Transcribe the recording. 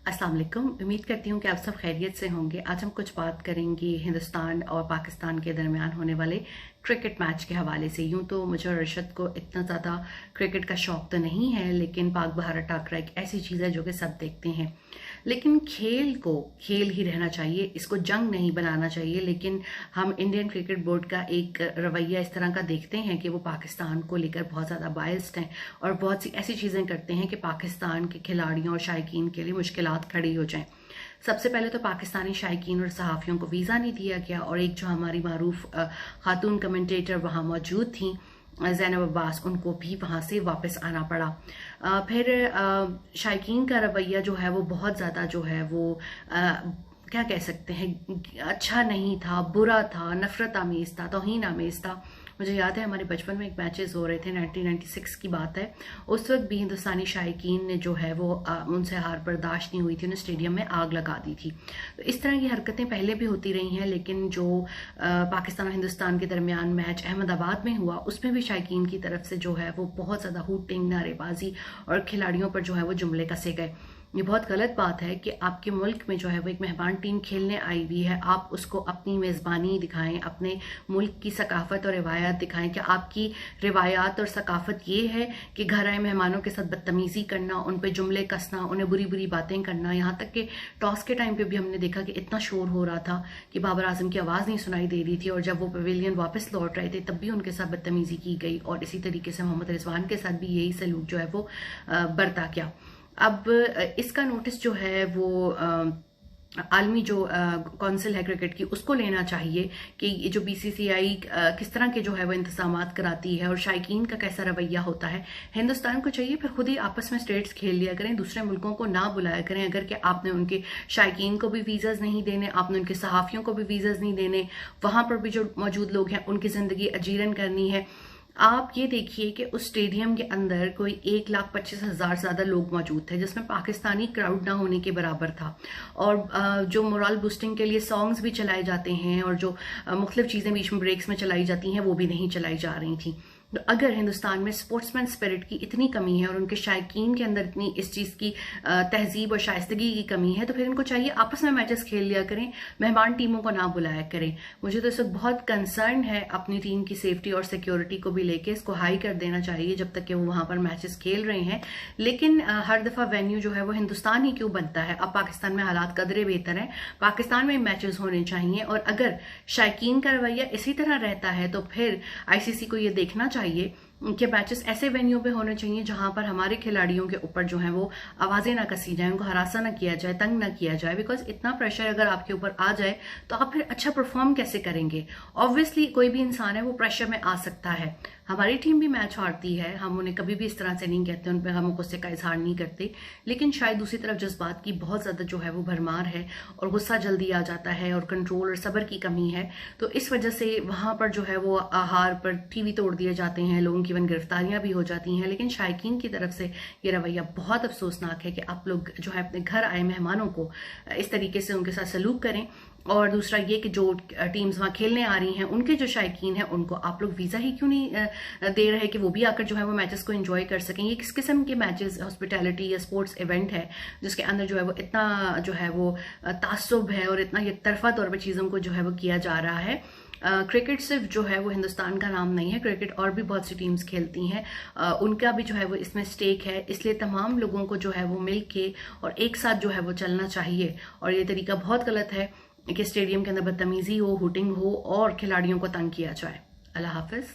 अस्सलाम वालेकुम। उम्मीद करती हूँ कि आप सब खैरियत से होंगे। आज हम कुछ बात करेंगे हिंदुस्तान और पाकिस्तान के दरमियान होने वाले क्रिकेट मैच के हवाले से। यूं तो मुझे और अरशद को इतना ज़्यादा क्रिकेट का शौक तो नहीं है, लेकिन पाक भारत टाकरा एक ऐसी चीज़ है जो कि सब देखते हैं। लेकिन खेल को खेल ही रहना चाहिए, इसको जंग नहीं बनाना चाहिए। लेकिन हम इंडियन क्रिकेट बोर्ड का एक रवैया इस तरह का देखते हैं कि वो पाकिस्तान को लेकर बहुत ज़्यादा बायस्ड हैं और बहुत सी ऐसी चीज़ें करते हैं कि पाकिस्तान के खिलाड़ियों और शायकीन के लिए मुश्किलात खड़ी हो जाएं। सबसे पहले तो पाकिस्तानी शायकीन और सहाफ़ियों को वीज़ा नहीं दिया गया, और एक जो हमारी मारूफ खातून कमेंटेटर वहाँ मौजूद थी, ज़ैनब अब्बास, उनको भी वहाँ से वापस आना पड़ा। फिर शायकीन का रवैया जो है वो बहुत ज़्यादा जो है वो क्या कह सकते हैं, अच्छा नहीं था, बुरा था, नफरत आमेज़ था, तौहीन आमेज़ था। मुझे याद है हमारे बचपन में एक मैचेस हो रहे थे, 1996 की बात है। उस वक्त भी हिंदुस्तानी शायकीन ने जो है वो उनसे हार बर्दाश्त नहीं हुई थी, उन्हें स्टेडियम में आग लगा दी थी। तो इस तरह की हरकतें पहले भी होती रही हैं, लेकिन जो पाकिस्तान और हिंदुस्तान के दरमियान मैच अहमदाबाद में हुआ, उसमें भी शायकीन की तरफ से जो है वो बहुत ज़्यादा हूटिंग, नारेबाजी और खिलाड़ियों पर जो है वो जुमले कसे गए। ये बहुत गलत बात है कि आपके मुल्क में जो है वो एक मेहमान टीम खेलने आई हुई है, आप उसको अपनी मेज़बानी दिखाएं, अपने मुल्क की सकाफत और रिवायात दिखाएं। कि आपकी रिवायात और सकाफत ये है कि घर आए मेहमानों के साथ बदतमीज़ी करना, उन पे जुमले कसना, उन्हें बुरी बुरी बातें करना। यहाँ तक कि टॉस के टाइम पे भी हमने देखा कि इतना शोर हो रहा था कि बाबर आजम की आवाज़ नहीं सुनाई दे रही थी, और जब वो पवेलियन वापस लौट रहे थे तब भी उनके साथ बदतमीज़ी की गई, और इसी तरीके से मोहम्मद रिजवान के साथ भी यही सलूक जो है वो बरता गया। अब इसका नोटिस जो है वो आलमी जो काउंसिल है क्रिकेट की, उसको लेना चाहिए कि ये जो बीसीसीआई किस तरह के जो है वो इंतजामात कराती है और शायकीन का कैसा रवैया होता है। हिंदुस्तान को चाहिए फिर खुद ही आपस में स्टेट्स खेल लिया करें, दूसरे मुल्कों को ना बुलाया करें। अगर कि आपने उनके शायकीन को भी वीज़ाज नहीं देने, आपने उनके सहाफ़ियों को भी वीज़ाज नहीं देने, वहां पर भी जो मौजूद लोग हैं उनकी ज़िंदगी अजीरन करनी है। आप ये देखिए कि उस स्टेडियम के अंदर कोई 1,25,000 से ज़्यादा लोग मौजूद थे, जिसमें पाकिस्तानी क्राउड ना होने के बराबर था। और जो मोरल बूस्टिंग के लिए सॉन्ग्स भी चलाए जाते हैं और जो मुख्तलिफ चीज़ें बीच में ब्रेक्स में चलाई जाती हैं, वो भी नहीं चलाई जा रही थी। तो अगर हिंदुस्तान में स्पोर्ट्समैन स्पिरिट की इतनी कमी है और उनके शायकीन के अंदर इतनी इस चीज़ की तहजीब और शाइस्तगी की कमी है, तो फिर इनको चाहिए आपस में मैचेस खेल लिया करें, मेहमान टीमों को ना बुलाया करें। मुझे तो इस वक्त बहुत कंसर्न है अपनी टीम की सेफ्टी और सिक्योरिटी को भी लेके। इसको हाई कर देना चाहिए जब तक कि वो वहां पर मैचेस खेल रहे हैं। लेकिन हर दफा वेन्यू जो है वो हिंदुस्तान ही क्यों बनता है? अब पाकिस्तान में हालात कदरे बेहतर हैं, पाकिस्तान में मैचेस होने चाहिए। और अगर शायकीन का रवैया इसी तरह रहता है तो फिर आईसीसी को ये देखना चाहिए कि मैचेस ऐसे वेन्यू पे होने चाहिए जहां पर हमारे खिलाड़ियों के ऊपर जो है वो आवाजें ना कसी जाए, उनको हरासा ना किया जाए, तंग ना किया जाए। बिकॉज इतना प्रेशर अगर आपके ऊपर आ जाए तो आप फिर अच्छा परफॉर्म कैसे करेंगे? ऑब्वियसली कोई भी इंसान है वो प्रेशर में आ सकता है। हमारी टीम भी मैच हारती है, हम उन्हें कभी भी इस तरह से नहीं कहते, उन पर हम गुस्से का इजहार नहीं करते। लेकिन शायद दूसरी तरफ जज्बात की बहुत ज्यादा जो है वो भरमार है और गुस्सा जल्दी आ जाता है और कंट्रोल और सब्र की कमी है। तो इस वजह से वहां पर जो है वो आहार पर टीवी तोड़ दिए जाते हैं, लोगों की गिरफ्तारियां भी हो जाती हैं। लेकिन शायकीन की तरफ से ये रवैया बहुत अफसोसनाक है कि आप लोग जो है अपने घर आए मेहमानों को इस तरीके से उनके साथ सलूक करें। और दूसरा ये कि जो टीम्स वहां खेलने आ रही हैं, उनके जो शायकीन हैं, उनको आप लोग वीजा ही क्यों नहीं दे रहे कि वो भी आकर जो है वो मैचेस को एंजॉय कर सकें? ये किस किस्म के मैचेस, हॉस्पिटैलिटी या स्पोर्ट्स इवेंट है जिसके अंदर जो है वो इतना जो है वो तासुब है और इतना एक तरफा तौर पर चीजों को जो है वो किया जा रहा है। क्रिकेट सिर्फ जो है वो हिंदुस्तान का नाम नहीं है, क्रिकेट और भी बहुत सी टीम्स खेलती हैं, उनका भी जो है वो इसमें स्टेक है। इसलिए तमाम लोगों को जो है वो मिल के और एक साथ जो है वो चलना चाहिए। और ये तरीका बहुत गलत है कि स्टेडियम के अंदर बदतमीजी हो, हुटिंग हो और खिलाड़ियों को तंग किया जाए। अल्लाह हाफिज।